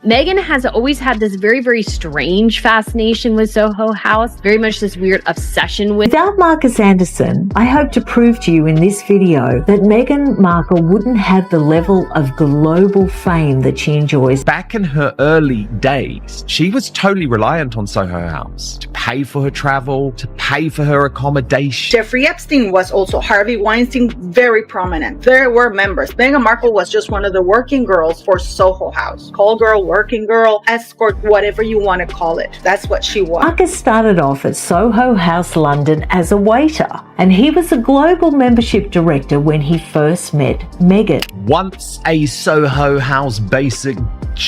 Meghan has always had this very, very strange fascination with Soho House, very much this weird obsession with. Without Markus Anderson, I hope to prove to you in this video that Meghan Markle wouldn't have the level of global fame that she enjoys. Back in her early days, she was totally reliant on Soho House to pay for her travel, to pay for her accommodation. Jeffrey Epstein was also Harvey Weinstein, very prominent. There were members. Meghan Markle was just one of the working girls for Soho House. Call girl, working girl, escort, whatever you want to call it. That's what she was. Markus started off at Soho House London as a waiter, and he was a global membership director when he first met Meghan. Once a Soho House basic,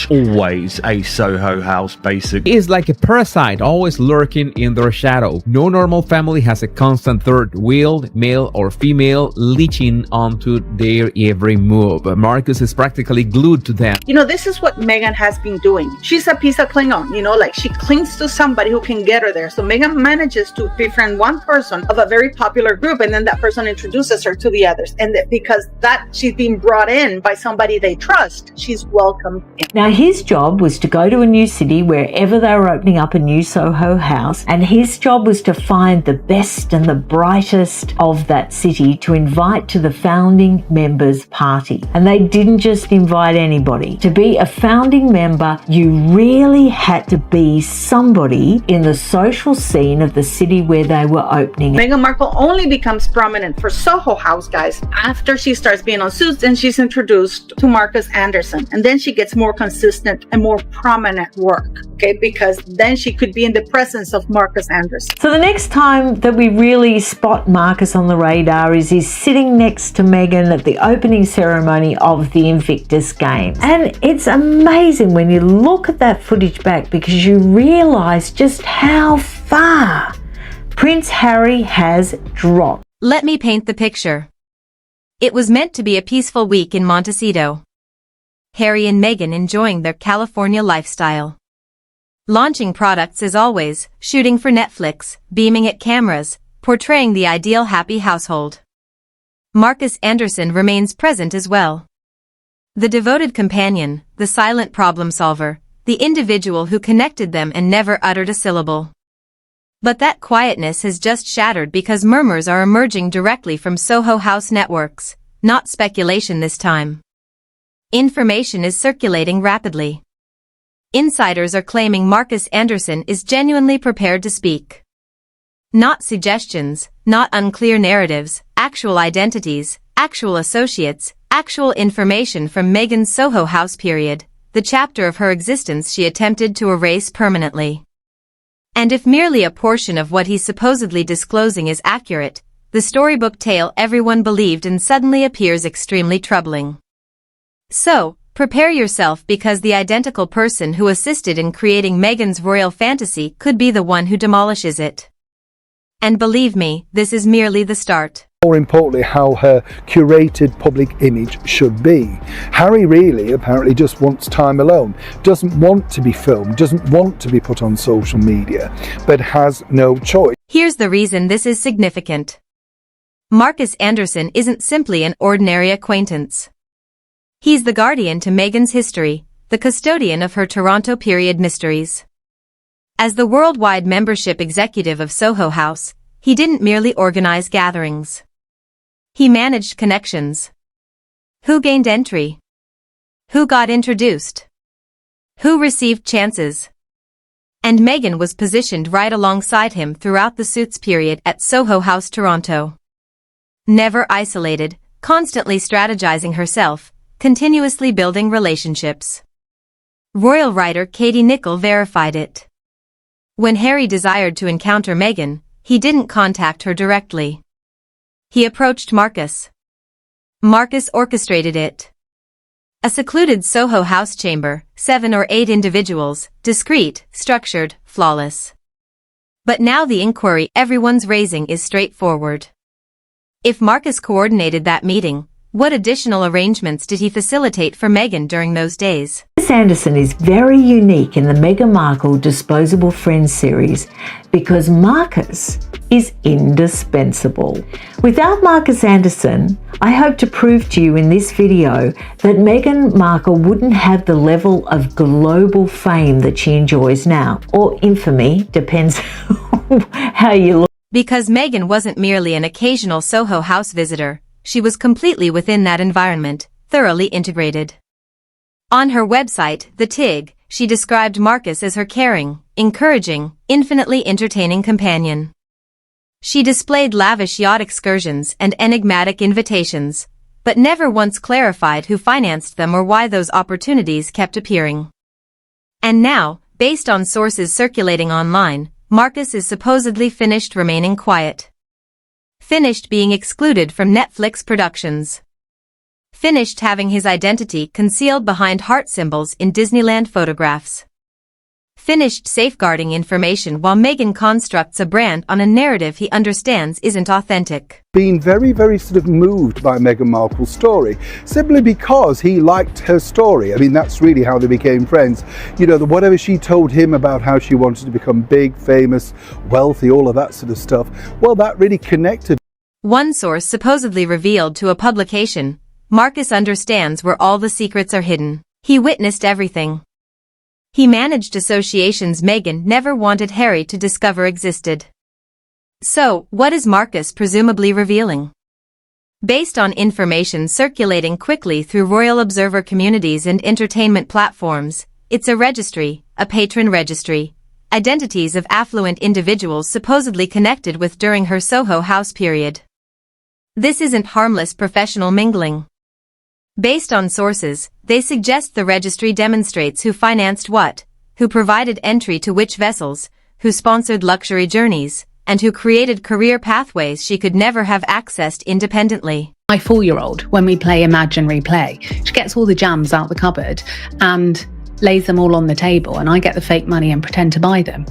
always a Soho House basic. He is like a parasite, always lurking in their shadow. No normal family has a constant third wheel, male or female, leeching onto their every move. Markus is practically glued to them. You know, this is what Meghan has been doing. She's a piece of Klingon, you know, like she clings to somebody who can get her there. So Meghan manages to befriend one person of a very popular group, and then that person introduces her to the others. And because that she's being brought in by somebody they trust, she's welcomed in. Now, his job was to go to a new city wherever they were opening up a new Soho House, and his job was to find the best and the brightest of that city to invite to the founding members party. And they didn't just invite anybody. To be a founding member, you really had to be somebody in the social scene of the city where they were opening. Meghan Markle only becomes prominent for Soho House, guys, after she starts being on Suits and she's introduced to Markus Anderson. And then she gets more consistent and more prominent work, okay, because then she could be in the presence of Markus Anderson. So the next time that we really spot Markus on the radar is he's sitting next to Meghan at the opening ceremony of the Invictus Games. And it's amazing when you look at that footage back, because you realize just how far Prince Harry has dropped. Let me paint the picture. It was meant to be a peaceful week in Montecito. Harry and Meghan enjoying their California lifestyle. Launching products as always, shooting for Netflix, beaming at cameras, portraying the ideal happy household. Markus Anderson remains present as well. The devoted companion, the silent problem solver, the individual who connected them and never uttered a syllable. But that quietness has just shattered because murmurs are emerging directly from Soho House networks, not speculation this time. Information is circulating rapidly. Insiders are claiming Markus Anderson is genuinely prepared to speak. Not suggestions, not unclear narratives, actual identities, actual associates, actual information from Meghan's Soho House period, the chapter of her existence she attempted to erase permanently. And if merely a portion of what he's supposedly disclosing is accurate, the storybook tale everyone believed in suddenly appears extremely troubling. So, prepare yourself, because the identical person who assisted in creating Meghan's royal fantasy could be the one who demolishes it. And believe me, this is merely the start. More importantly, how her curated public image should be. Harry really apparently just wants time alone, doesn't want to be filmed, doesn't want to be put on social media, but has no choice. Here's the reason this is significant. Markus Anderson isn't simply an ordinary acquaintance. He's the guardian to Meghan's history, the custodian of her Toronto period mysteries. As the worldwide membership executive of Soho House, he didn't merely organize gatherings. He managed connections. Who gained entry? Who got introduced? Who received chances? And Meghan was positioned right alongside him throughout the Suits period at Soho House Toronto. Never isolated, constantly strategizing herself, continuously building relationships. Royal writer Katie Nicholl verified it. When Harry desired to encounter Meghan, he didn't contact her directly. He approached Markus. Markus orchestrated it. A secluded Soho House chamber, 7 or 8 individuals, discreet, structured, flawless. But now the inquiry everyone's raising is straightforward. If Markus coordinated that meeting, what additional arrangements did he facilitate for Meghan during those days? This Markus Anderson is very unique in the Meghan Markle Disposable Friends series because Markus is indispensable. Without Markus Anderson, I hope to prove to you in this video that Meghan Markle wouldn't have the level of global fame that she enjoys now, or infamy, depends how you look. Because Meghan wasn't merely an occasional Soho House visitor, she was completely within that environment, thoroughly integrated. On her website, The Tig, she described Markus as her caring, encouraging, infinitely entertaining companion. She displayed lavish yacht excursions and enigmatic invitations, but never once clarified who financed them or why those opportunities kept appearing. And now, based on sources circulating online, Markus is supposedly finished remaining quiet. Finished being excluded from Netflix productions. Finished having his identity concealed behind heart symbols in Disneyland photographs. Finished safeguarding information while Meghan constructs a brand on a narrative he understands isn't authentic. Been very, very sort of moved by Meghan Markle's story, simply because he liked her story. I mean, that's really how they became friends. You know, whatever she told him about how she wanted to become big, famous, wealthy, all of that sort of stuff, well, that really connected. One source supposedly revealed to a publication, Markus understands where all the secrets are hidden. He witnessed everything. He managed associations Meghan never wanted Harry to discover existed. So, what is Markus presumably revealing? Based on information circulating quickly through royal observer communities and entertainment platforms, it's a registry, a patron registry, identities of affluent individuals supposedly connected with during her Soho House period. This isn't harmless professional mingling. Based on sources, they suggest the registry demonstrates who financed what, who provided entry to which vessels, who sponsored luxury journeys, and who created career pathways she could never have accessed independently. My 4-year-old, when we play imaginary play, she gets all the jams out the cupboard and lays them all on the table, and I get the fake money and pretend to buy them.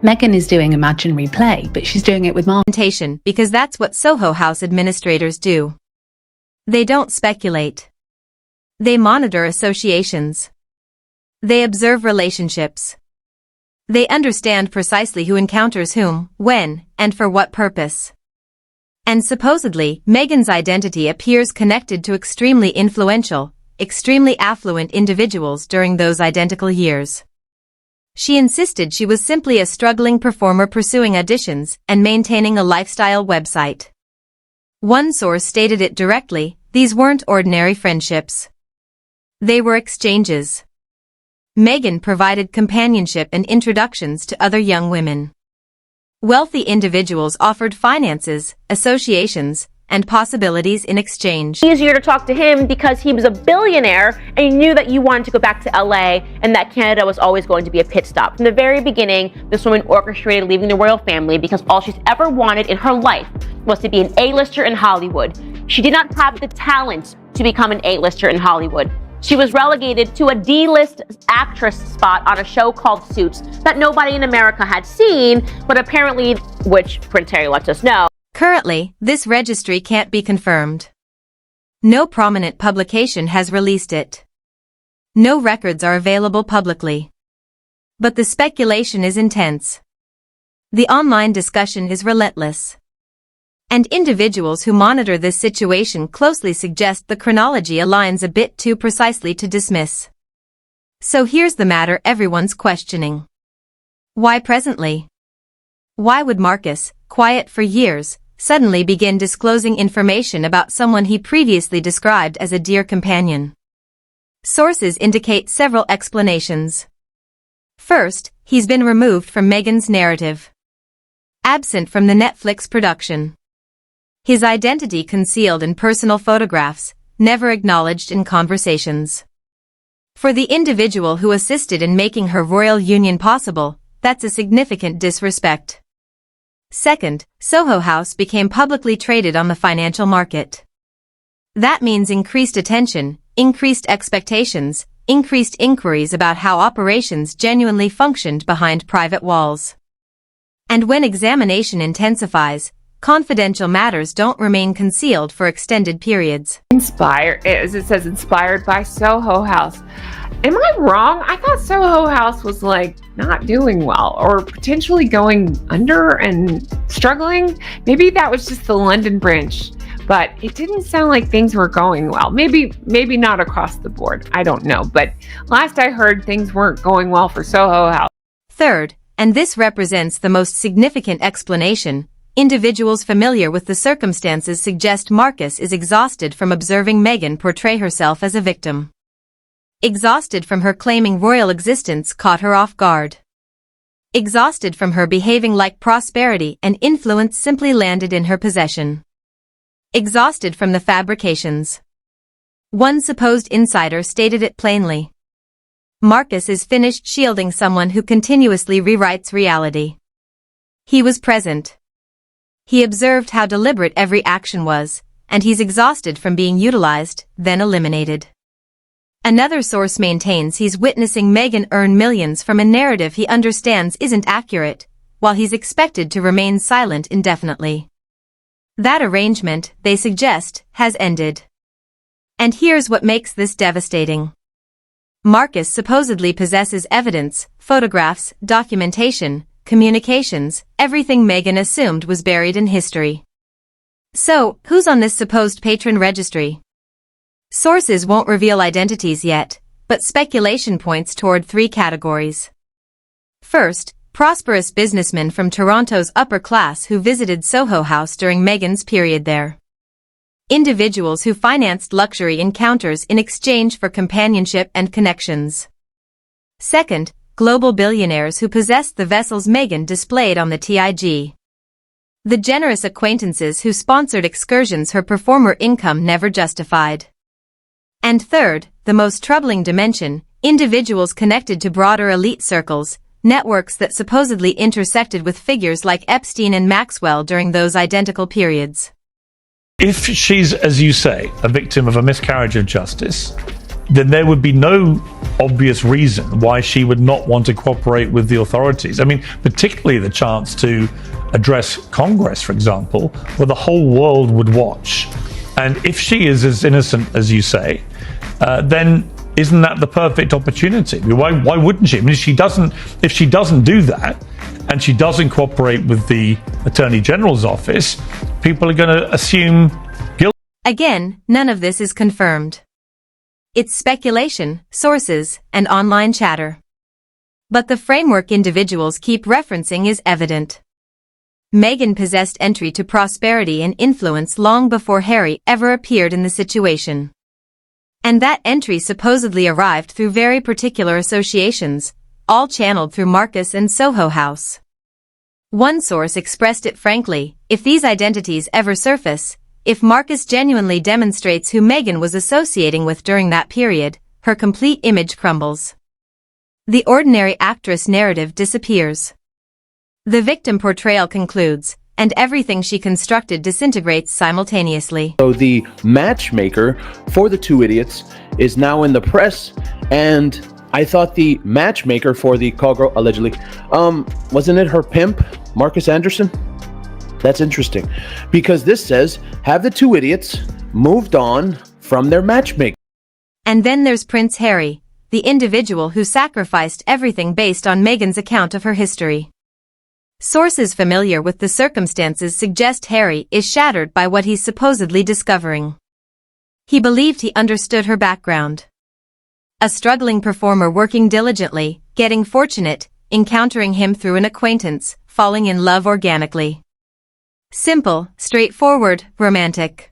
Meghan is doing imaginary play, but she's doing it with marketing because that's what Soho House administrators do. They don't speculate. They monitor associations. They observe relationships. They understand precisely who encounters whom, when, and for what purpose. And supposedly, Meghan's identity appears connected to extremely influential, extremely affluent individuals during those identical years. She insisted she was simply a struggling performer pursuing auditions and maintaining a lifestyle website. One source stated it directly, these weren't ordinary friendships. They were exchanges. Meghan provided companionship and introductions to other young women. Wealthy individuals offered finances, associations, and possibilities in exchange. Easier to talk to him because he was a billionaire and he knew that you wanted to go back to LA and that Canada was always going to be a pit stop. From the very beginning, this woman orchestrated leaving the royal family because all she's ever wanted in her life was to be an A-lister in Hollywood. She did not have the talent to become an A-lister in Hollywood. She was relegated to a D-list actress spot on a show called Suits that nobody in America had seen, but apparently, which Prince Harry lets us know. Currently, this registry can't be confirmed. No prominent publication has released it. No records are available publicly. But the speculation is intense. The online discussion is relentless. And individuals who monitor this situation closely suggest the chronology aligns a bit too precisely to dismiss. So here's the matter everyone's questioning. Why presently? Why would Markus, quiet for years, suddenly begin disclosing information about someone he previously described as a dear companion? Sources indicate several explanations. First, he's been removed from Meghan's narrative. Absent from the Netflix production. His identity concealed in personal photographs, never acknowledged in conversations. For the individual who assisted in making her royal union possible, that's a significant disrespect. Second, Soho House became publicly traded on the financial market. That means increased attention, increased expectations, increased inquiries about how operations genuinely functioned behind private walls. And when examination intensifies, confidential matters don't remain concealed for extended periods. Inspired, as it says, inspired by Soho House. Am I wrong? I thought Soho House was like not doing well or potentially going under and struggling. Maybe that was just the London branch, but it didn't sound like things were going well. Maybe not across the board. I don't know. But last I heard, things weren't going well for Soho House. Third, and this represents the most significant explanation, individuals familiar with the circumstances suggest Markus is exhausted from observing Meghan portray herself as a victim. Exhausted from her claiming royal existence caught her off guard. Exhausted from her behaving like prosperity and influence simply landed in her possession. Exhausted from the fabrications. One supposed insider stated it plainly. Markus is finished shielding someone who continuously rewrites reality. He was present. He observed how deliberate every action was, and he's exhausted from being utilized, then eliminated. Another source maintains he's witnessing Meghan earn millions from a narrative he understands isn't accurate, while he's expected to remain silent indefinitely. That arrangement, they suggest, has ended. And here's what makes this devastating. Markus supposedly possesses evidence, photographs, documentation, communications, everything Meghan assumed was buried in history. So, who's on this supposed patron registry? Sources won't reveal identities yet, but speculation points toward 3 categories. First, prosperous businessmen from Toronto's upper class who visited Soho House during Meghan's period there. Individuals who financed luxury encounters in exchange for companionship and connections. Second, global billionaires who possessed the vessels Meghan displayed on the TIG. The generous acquaintances who sponsored excursions her performer income never justified. And third, the most troubling dimension, individuals connected to broader elite circles, networks that supposedly intersected with figures like Epstein and Maxwell during those identical periods. If she's, as you say, a victim of a miscarriage of justice, then there would be no obvious reason why she would not want to cooperate with the authorities. I mean, particularly the chance to address Congress, for example, where the whole world would watch. And if she is as innocent as you say, then isn't that the perfect opportunity? I mean, why wouldn't she? I mean, if she doesn't do that, and she doesn't cooperate with the Attorney General's office, people are going to assume guilt. Again, none of this is confirmed. It's speculation, sources, and online chatter. But the framework individuals keep referencing is evident. Meghan possessed entry to prosperity and influence long before Harry ever appeared in the situation. And that entry supposedly arrived through very particular associations, all channeled through Markus and Soho House. One source expressed it frankly, if these identities ever surface, if Markus genuinely demonstrates who Meghan was associating with during that period, her complete image crumbles. The ordinary actress narrative disappears. The victim portrayal concludes, and everything she constructed disintegrates simultaneously. So the matchmaker for the two idiots is now in the press, and I thought the matchmaker for the call girl, allegedly, wasn't it her pimp, Markus Anderson? That's interesting, because this says, have the two idiots moved on from their matchmaker? And then there's Prince Harry, the individual who sacrificed everything based on Meghan's account of her history. Sources familiar with the circumstances suggest Harry is shattered by what he's supposedly discovering. He believed he understood her background. A struggling performer working diligently, getting fortunate, encountering him through an acquaintance, falling in love organically. Simple, straightforward, romantic.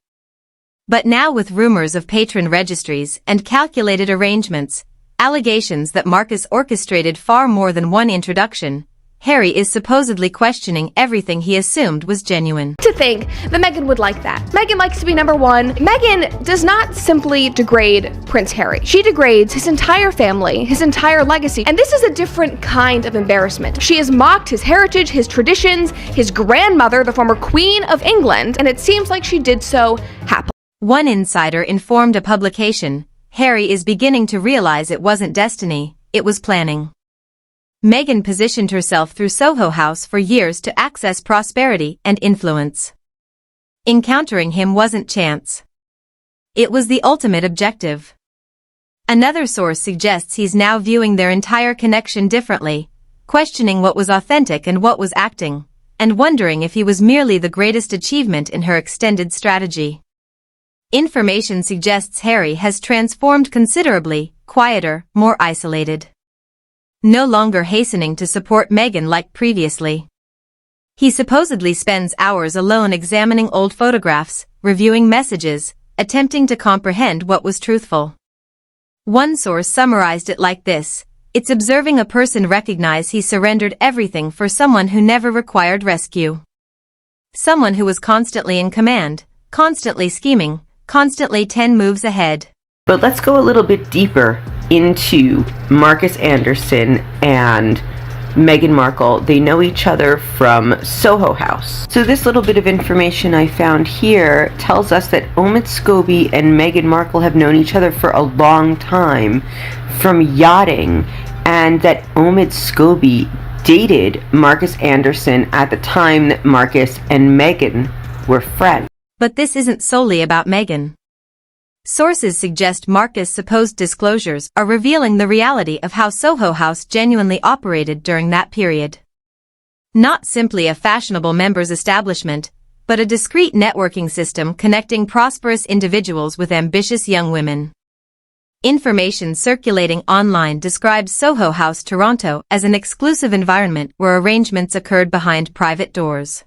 But now with rumors of patron registries and calculated arrangements, allegations that Markus orchestrated far more than one introduction, Harry is supposedly questioning everything he assumed was genuine. To think that Meghan would like that. Meghan likes to be number one. Meghan does not simply degrade Prince Harry. She degrades his entire family, his entire legacy. And this is a different kind of embarrassment. She has mocked his heritage, his traditions, his grandmother, the former Queen of England, and it seems like she did so happily. One insider informed a publication, Harry is beginning to realize it wasn't destiny, it was planning. Meghan positioned herself through Soho House for years to access prosperity and influence. Encountering him wasn't chance. It was the ultimate objective. Another source suggests he's now viewing their entire connection differently, questioning what was authentic and what was acting, and wondering if he was merely the greatest achievement in her extended strategy. Information suggests Harry has transformed considerably, quieter, more isolated. No longer hastening to support Meghan like previously. He supposedly spends hours alone examining old photographs, reviewing messages, attempting to comprehend what was truthful. One source summarized it like this: it's observing a person recognize he surrendered everything for someone who never required rescue. Someone who was constantly in command, constantly scheming, constantly 10 moves ahead. But let's go a little bit deeper into Markus Anderson and Meghan Markle. They know each other from Soho House. So this little bit of information I found here tells us that Omid Scobie and Meghan Markle have known each other for a long time from yachting, and that Omid Scobie dated Markus Anderson at the time that Markus and Meghan were friends. But this isn't solely about Meghan. Sources suggest Markus' supposed disclosures are revealing the reality of how Soho House genuinely operated during that period. Not simply a fashionable members' establishment, but a discreet networking system connecting prosperous individuals with ambitious young women. Information circulating online describes Soho House Toronto as an exclusive environment where arrangements occurred behind private doors.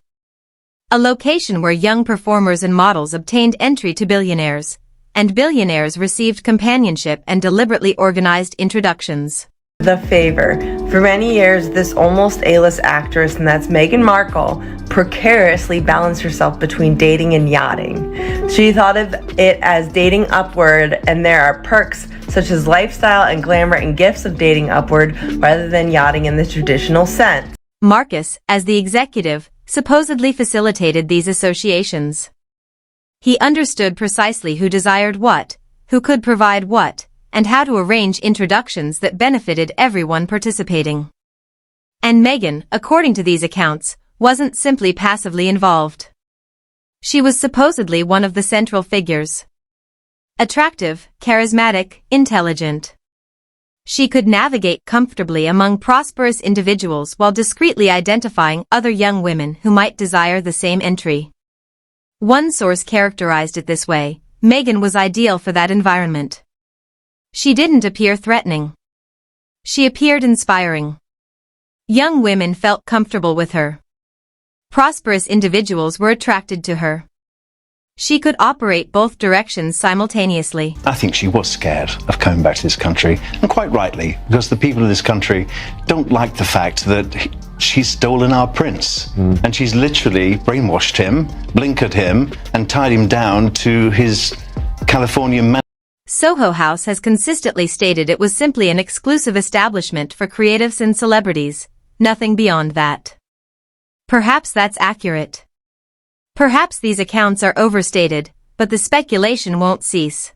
A location where young performers and models obtained entry to billionaires, and billionaires received companionship and deliberately organized introductions. The Favor. For many years, this almost A-list actress, and that's Meghan Markle, precariously balanced herself between dating and yachting. She thought of it as dating upward, and there are perks such as lifestyle and glamour and gifts of dating upward rather than yachting in the traditional sense. Markus, as the executive, supposedly facilitated these associations. He understood precisely who desired what, who could provide what, and how to arrange introductions that benefited everyone participating. And Meghan, according to these accounts, wasn't simply passively involved. She was supposedly one of the central figures. Attractive, charismatic, intelligent. She could navigate comfortably among prosperous individuals while discreetly identifying other young women who might desire the same entry. One source characterized it this way: Meghan was ideal for that environment. She didn't appear threatening. She appeared inspiring. Young women felt comfortable with her. Prosperous individuals were attracted to her. She could operate both directions simultaneously. I think she was scared of coming back to this country, and quite rightly, because the people of this country don't like the fact that she's stolen our prince. And she's literally brainwashed him, blinkered him, and tied him down to his California man. Soho House has consistently stated it was simply an exclusive establishment for creatives and celebrities, nothing beyond that. Perhaps that's accurate. Perhaps these accounts are overstated, but the speculation won't cease.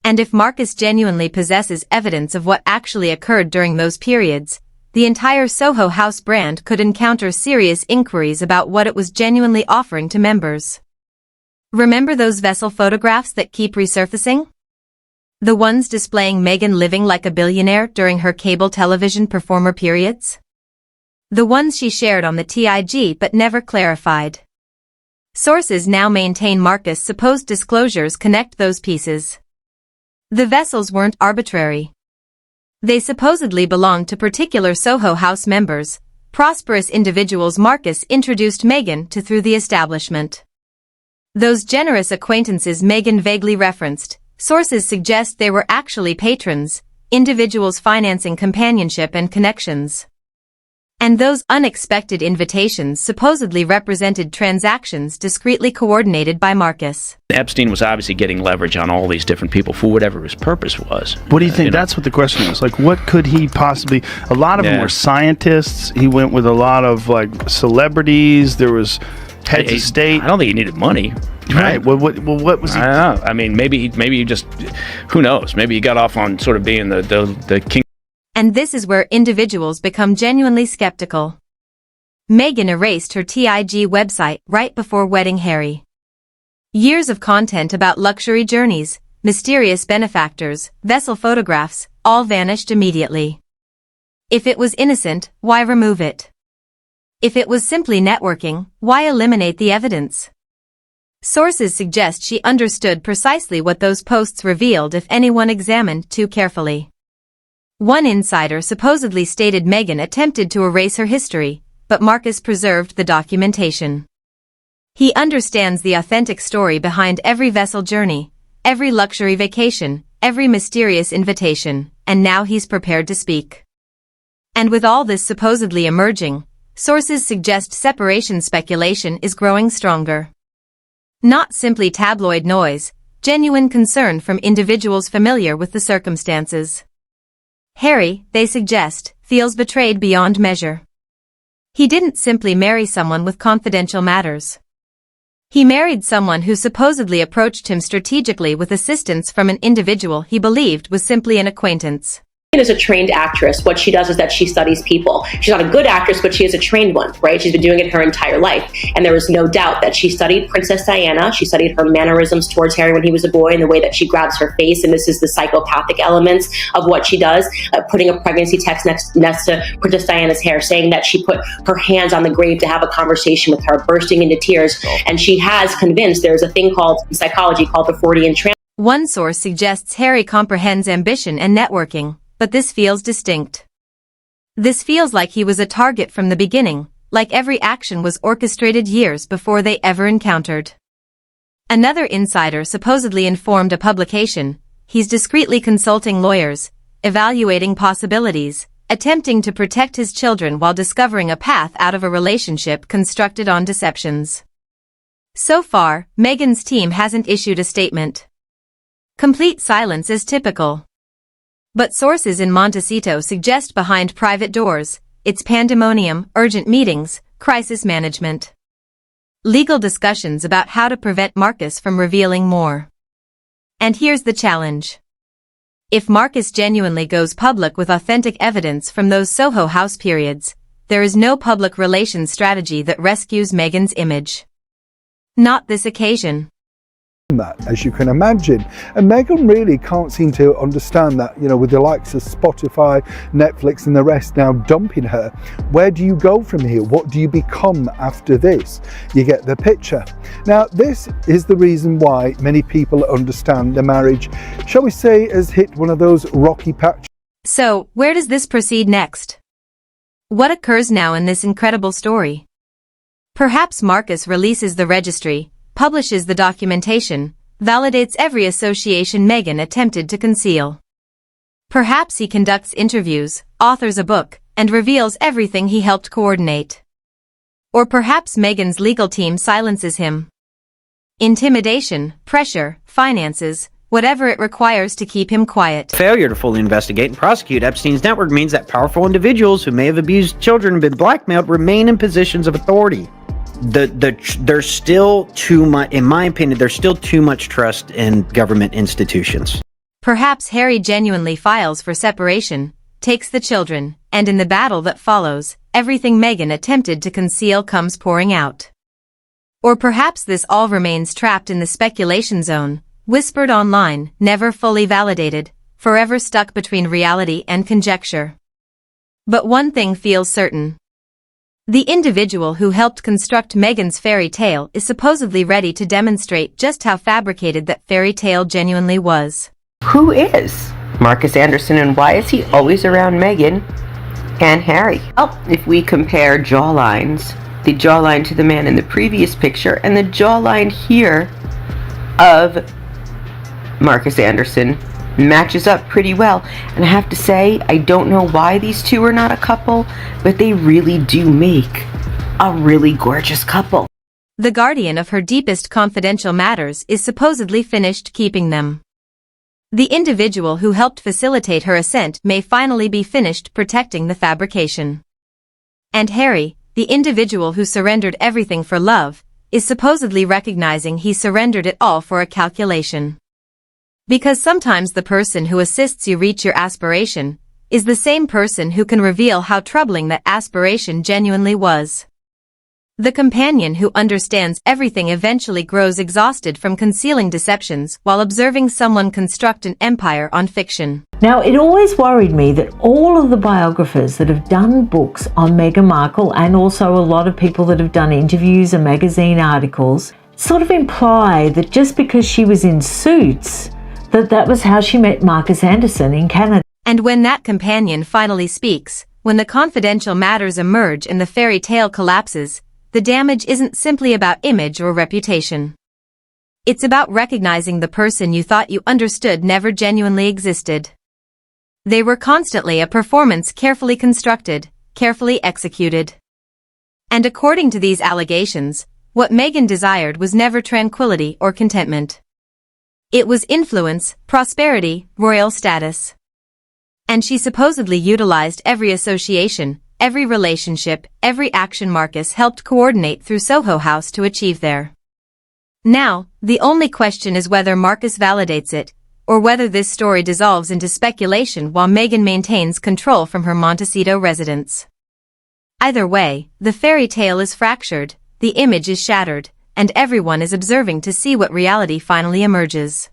And if Markus genuinely possesses evidence of what actually occurred during those periods, the entire Soho House brand could encounter serious inquiries about what it was genuinely offering to members. Remember those vessel photographs that keep resurfacing? The ones displaying Meghan living like a billionaire during her cable television performer periods? The ones she shared on the TIG but never clarified. Sources now maintain Markus' supposed disclosures connect those pieces. The vessels weren't arbitrary. They supposedly belonged to particular Soho House members, prosperous individuals Markus introduced Meghan to through the establishment. Those generous acquaintances Meghan vaguely referenced, sources suggest they were actually patrons, individuals financing companionship and connections. And those unexpected invitations supposedly represented transactions discreetly coordinated by Markus. Epstein was obviously getting leverage on all these different people for whatever his purpose was. What do you think? That's what the question is. Like, what could he possibly... A lot of them were scientists. He went with a lot of, like, celebrities. There was heads of state. I don't think he needed money. Right. Well, what was he... I don't know. I mean, maybe he just... Who knows? Maybe he got off on sort of being the king. And this is where individuals become genuinely skeptical. Meghan erased her TIG website right before wedding Harry. Years of content about luxury journeys, mysterious benefactors, vessel photographs, all vanished immediately. If it was innocent, why remove it? If it was simply networking, why eliminate the evidence? Sources suggest she understood precisely what those posts revealed if anyone examined too carefully. One insider supposedly stated Meghan attempted to erase her history, but Markus preserved the documentation. He understands the authentic story behind every vessel journey, every luxury vacation, every mysterious invitation, and now he's prepared to speak. And with all this supposedly emerging, sources suggest separation speculation is growing stronger. Not simply tabloid noise, genuine concern from individuals familiar with the circumstances. Harry, they suggest, feels betrayed beyond measure. He didn't simply marry someone with confidential matters. He married someone who supposedly approached him strategically with assistance from an individual he believed was simply an acquaintance. Is a trained actress. What she does is that she studies people. She's not a good actress, but she is a trained one, right? She's been doing it her entire life. And there was no doubt that she studied Princess Diana. She studied her mannerisms towards Harry when he was a boy and the way that she grabs her face. And this is the psychopathic elements of what she does, putting a pregnancy text next to Princess Diana's hair, saying that she put her hands on the grave to have a conversation with her, bursting into tears. And she has convinced there's a thing called in psychology called the Freudian trance. One source suggests Harry comprehends ambition and networking, but this feels distinct. This feels like he was a target from the beginning, like every action was orchestrated years before they ever encountered. Another insider supposedly informed a publication, he's discreetly consulting lawyers, evaluating possibilities, attempting to protect his children while discovering a path out of a relationship constructed on deceptions. So far, Meghan's team hasn't issued a statement. Complete silence is typical. But sources in Montecito suggest behind private doors, it's pandemonium, urgent meetings, crisis management. Legal discussions about how to prevent Markus from revealing more. And here's the challenge. If Markus genuinely goes public with authentic evidence from those Soho House periods, there is no public relations strategy that rescues Meghan's image. Not this occasion. That, as you can imagine, and Meghan really can't seem to understand that, with the likes of Spotify, Netflix and the rest now dumping her. Where do you go from here? What do you become after this? You get the picture. Now this is the reason why many people understand the marriage, shall we say, has hit one of those rocky patches. So, where does this proceed next? What occurs now in this incredible story? Perhaps Markus releases the registry, publishes the documentation, validates every association Meghan attempted to conceal. Perhaps he conducts interviews, authors a book, and reveals everything he helped coordinate. Or perhaps Meghan's legal team silences him. Intimidation, pressure, finances, whatever it requires to keep him quiet. Failure to fully investigate and prosecute Epstein's network means that powerful individuals who may have abused children and been blackmailed remain in positions of authority. There's still too much, in my opinion, there's still too much trust in government institutions. Perhaps Harry genuinely files for separation, takes the children, and in the battle that follows, everything Meghan attempted to conceal comes pouring out. Or perhaps this all remains trapped in the speculation zone, whispered online, never fully validated, forever stuck between reality and conjecture. But one thing feels certain. The individual who helped construct Meghan's fairy tale is supposedly ready to demonstrate just how fabricated that fairy tale genuinely was. Who is Markus Anderson and why is he always around Meghan and Harry? Well, if we compare jawlines, the jawline to the man in the previous picture and the jawline here of Markus Anderson matches up pretty well. And I have to say, I don't know why these two are not a couple, but they really do make a really gorgeous couple. The guardian of her deepest confidential matters is supposedly finished keeping them. The individual who helped facilitate her ascent may finally be finished protecting the fabrication. And Harry, the individual who surrendered everything for love, is supposedly recognizing he surrendered it all for a calculation. Because sometimes the person who assists you reach your aspiration is the same person who can reveal how troubling that aspiration genuinely was. The companion who understands everything eventually grows exhausted from concealing deceptions while observing someone construct an empire on fiction. Now, it always worried me that all of the biographers that have done books on Meghan Markle, and also a lot of people that have done interviews and magazine articles, sort of imply that just because she was in Suits, that was how she met Markus Anderson in Canada. And when that companion finally speaks, when the confidential matters emerge and the fairy tale collapses, the damage isn't simply about image or reputation. It's about recognizing the person you thought you understood never genuinely existed. They were constantly a performance carefully constructed, carefully executed. And according to these allegations, what Meghan desired was never tranquility or contentment. It was influence, prosperity, royal status. And she supposedly utilized every association, every relationship, every action Markus helped coordinate through Soho House to achieve there. Now, the only question is whether Markus validates it, or whether this story dissolves into speculation while Meghan maintains control from her Montecito residence. Either way, the fairy tale is fractured, the image is shattered, and everyone is observing to see what reality finally emerges.